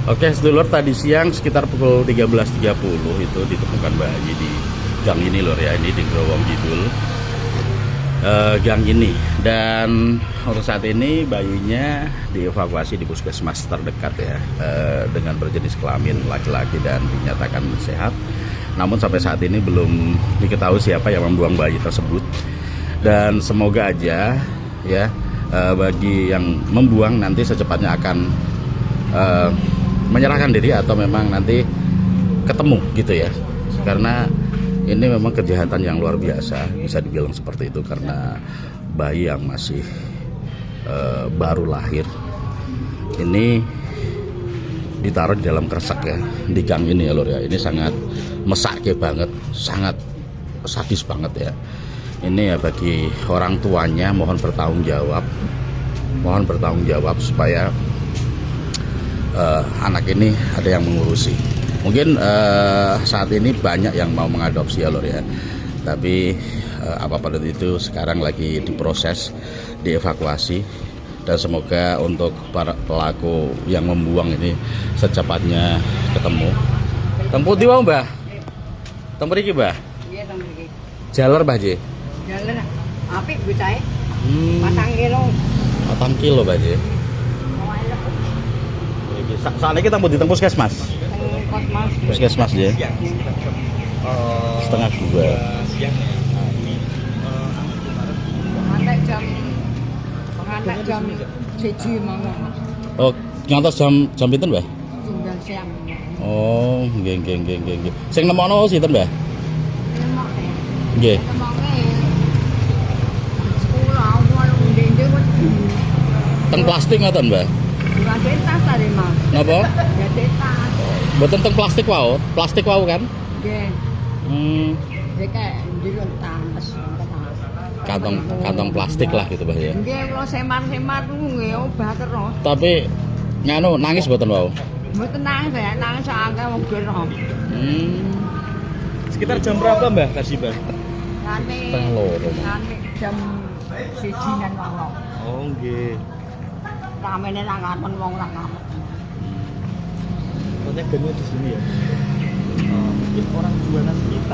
Oke, sedulur, tadi siang sekitar pukul 13.30 itu ditemukan bayi di gang ini lor ya, ini di Growong Kidul. Gang ini, dan untuk saat ini bayinya dievakuasi di puskesmas terdekat ya, dengan berjenis kelamin laki-laki dan dinyatakan sehat. Namun sampai saat ini belum diketahui siapa yang membuang bayi tersebut, dan semoga aja ya, bagi yang membuang nanti secepatnya akan menyerahkan diri atau memang nanti ketemu gitu ya, karena ini memang kejahatan yang luar biasa, bisa dibilang seperti itu, karena bayi yang masih baru lahir ini ditaruh di dalam kresek ya, di gang ini ya lor ya. Ini sangat mesake banget, sangat sadis banget ya. Ini ya, bagi orang tuanya mohon bertanggung jawab supaya anak ini ada yang mengurusi. Mungkin saat ini banyak yang mau mengadopsi ya lor ya, tapi apapun itu sekarang lagi diproses, dievakuasi, dan semoga untuk para pelaku yang membuang ini secepatnya ketemu. Tempuh di mau mbah? Tempuh iki mbah? Iya, teng mriki. Jaler mbah je? Jalan apik bocahe. 4 kilo. 4 kilo mbah je. Saat ini kita mau di puskesmas. Kosmas. Puskesmas ya. Setengah 2. Pengantek jam 1 mawon. Oh, ngantos jam pinten mbah? Tinggal siang. Oh, nggih. Sing nemokno sinten mbah? Nemoke. Nggih. Nemoke. Sekolah awal ndek wedi. Teng plastik ngoten mbah? Bukan tas tadi, Mas. Napa? Ya tas. Mboten teng plastik wau, kan? Nggih. Iki njero tas. Kantong plastik lah gitu mbah ya. Nggih, kula semar-semar nggih obah terus. Tapi nganu nangis mboten wau? Mboten nangis ya, nangis akeh wong gerong. Sekitar jam berapa Mbah kasih Mbah? Setengah loro. Jam 1 malam. Oh nggih. Ramene nang ngaten wong nang ngaten. Katanya gennya di sini ya. Mungkin orang jualan sekitar.